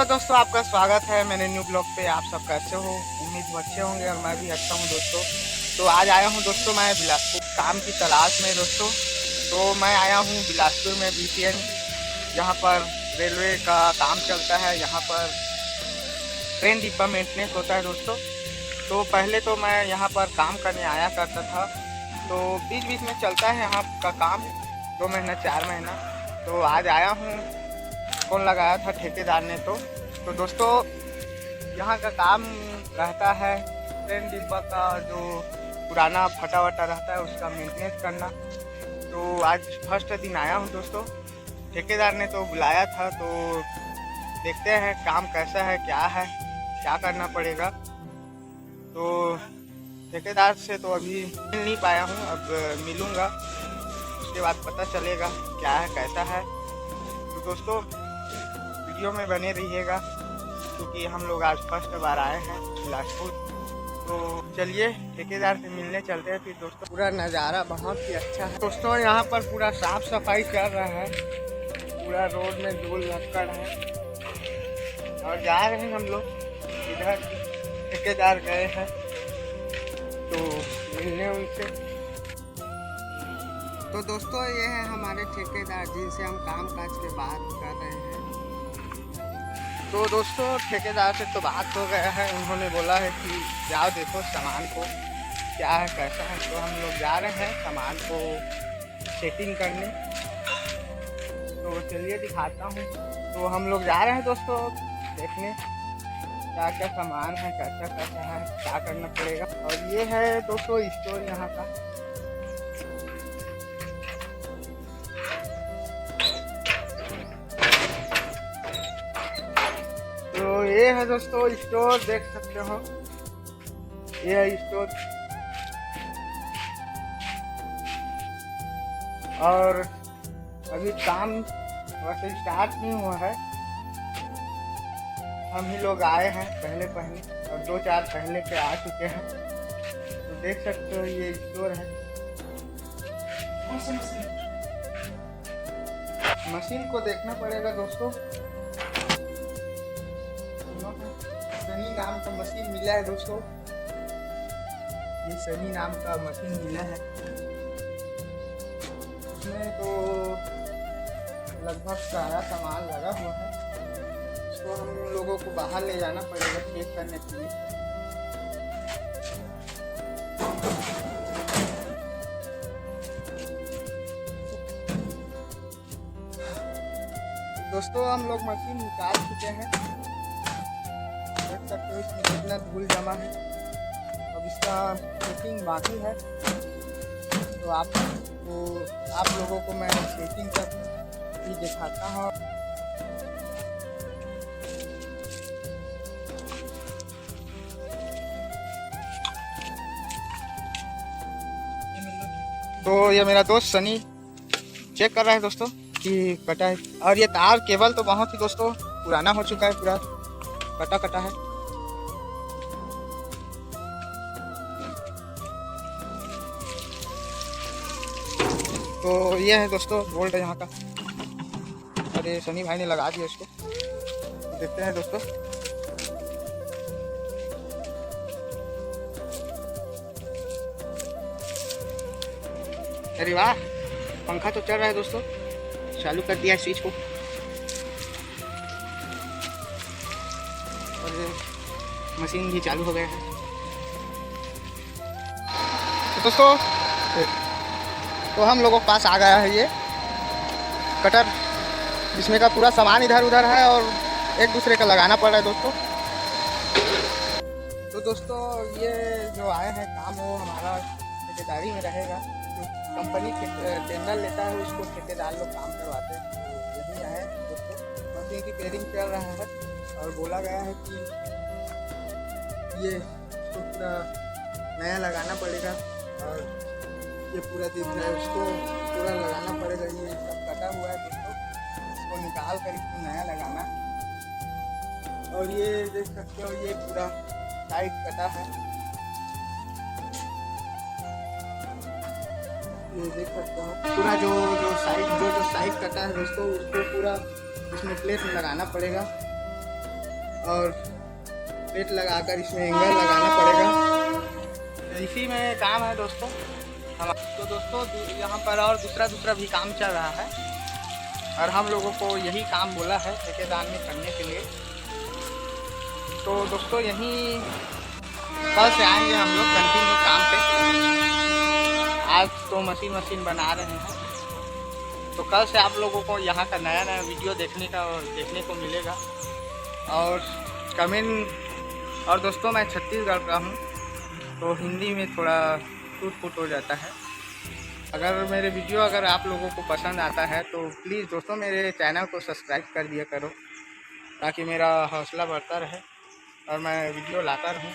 दोस्तों, आपका स्वागत है मेरे न्यू ब्लॉग पे। आप सब कैसे हो? उम्मीद अच्छे होंगे और मैं भी अच्छा हूँ दोस्तों। तो आज आया हूँ दोस्तों मैं बिलासपुर काम की तलाश में दोस्तों। तो मैं आया हूँ बिलासपुर में बीपीएन, जहाँ पर रेलवे का काम चलता है। यहाँ पर ट्रेन डिब्बा मेंटेनेंस होता है दोस्तों। तो पहले तो मैं यहाँ पर काम करने आया करता था, तो बीच बीच में चलता है यहाँ का काम 2 महीना 4 महीना। तो आज आया हूँ, फोन लगाया था ठेकेदार ने। तो दोस्तों यहाँ का काम रहता है ट्रेन डिब्बा का जो पुराना फटा वटा रहता है उसका मेंटेनेंस करना। तो आज फर्स्ट दिन आया हूँ दोस्तों। ठेकेदार ने तो बुलाया था, तो देखते हैं काम कैसा है, क्या करना पड़ेगा। तो ठेकेदार से तो अभी मिल नहीं पाया हूँ, अब मिलूँगा, उसके बाद पता चलेगा क्या है कैसा है। तो दोस्तों वीडियो में बने रहिएगा, क्योंकि हम लोग आज फर्स्ट बार आए हैं बिलासपुर। तो चलिए ठेकेदार से मिलने चलते हैं। फिर दोस्तों पूरा नज़ारा बहुत ही अच्छा है दोस्तों। यहाँ पर पूरा साफ सफाई चल रहा है, पूरा रोड में धूल लक्कड़ है। और जा रहे हैं हम लोग इधर, ठेकेदार गए हैं तो मिलने उनसे। तो दोस्तों ये है हमारे ठेकेदार जिनसे हम काम काज के बात कर रहे हैं। तो दोस्तों ठेकेदार से तो बात हो गया है, उन्होंने बोला है कि जाओ देखो सामान को क्या है कैसा है। तो हम लोग जा रहे हैं सामान को सेटिंग करने। तो चलिए दिखाता हूँ। तो हम लोग जा रहे हैं दोस्तों देखने क्या क्या सामान है, कैसा कैसा है, क्या करना पड़ेगा। और ये है दोस्तों स्टोर यहाँ का। तो ये है दोस्तों स्टोर, देख सकते हो ये है स्टोर। और अभी काम वैसे स्टार्ट नहीं हुआ है, हम ही लोग आए हैं पहले और 2-4 पहले के आ चुके हैं। तो देख सकते हो ये स्टोर है। मशीन को देखना पड़ेगा दोस्तों। सनी नाम का मशीन मिला है दोस्तों, ये सनी नाम का मशीन मिला है। इसमें तो लगभग सारा सामान लगा हुआ है। इसको हम लोगों को बाहर ले जाना पड़ेगा चेक करने के लिए। दोस्तों हम लोग मशीन निकाल चुके हैं, देख सकते हो इसमें कितना धूल जमा है। अब इसका सेटिंग बाकी है, तो आप लोगों को मैं सेटिंग कर भी दिखाता हूँ। तो ये मेरा दोस्त सनी चेक कर रहा है दोस्तों कि कटा है। और ये तार केबल तो बहुत ही दोस्तों पुराना हो चुका है, पूरा कटा है। तो ये है दोस्तों बोल्ट यहाँ का। अरे सनी भाई ने लगा दिया इसको, देखते हैं दोस्तों। अरे वाह, पंखा तो चल रहा है दोस्तों, चालू कर दिया स्विच को और मशीन भी चालू हो गया है। तो दोस्तों तो हम लोगों के पास आ गया है ये कटर, जिसमें का पूरा सामान इधर उधर है और एक दूसरे का लगाना पड़ रहा है दोस्तों। तो दोस्तों ये जो आए हैं काम वो हमारा ठेकेदारी में रहेगा। जो कंपनी टेंडर लेता है उसको ठेकेदार लोग काम करवाते हैं। तो यही आए दोस्तों, मशीन की पेयरिंग चल रहा है और बोला गया है कि ये उसको पूरा नया लगाना पड़ेगा। और ये पूरा दिख रहा है, उसको पूरा लगाना पड़ेगा। ये सब कटा हुआ है दोस्तों, इसको निकाल कर इसको नया लगाना। और ये देख सकते हो ये पूरा साइड कटा है, ये देख सकते हो पूरा जो साइड कटा है दोस्तों, उसको पूरा इसमें प्लेट में लगाना पड़ेगा। और प्लेट लगाकर इसमें एंगल लगाना पड़ेगा। इसी में काम है दोस्तों। हम तो दोस्तों यहाँ पर और दूसरा भी काम चल रहा है और हम लोगों को यही काम बोला है ठेकेदार में करने के लिए। तो दोस्तों यहीं कल से आएंगे हम लोग कंटिन्यू काम पे। आज तो मशीन बना रहे हैं, तो कल से आप लोगों को यहाँ का नया वीडियो देखने को मिलेगा। और कमेंट और दोस्तों मैं छत्तीसगढ़ का हूँ तो हिंदी में थोड़ा टूट हो जाता है। अगर मेरे वीडियो आप लोगों को पसंद आता है तो प्लीज़ दोस्तों मेरे चैनल को सब्सक्राइब कर दिया करो, ताकि मेरा हौसला बढ़ता रहे और मैं वीडियो लाता रहूँ।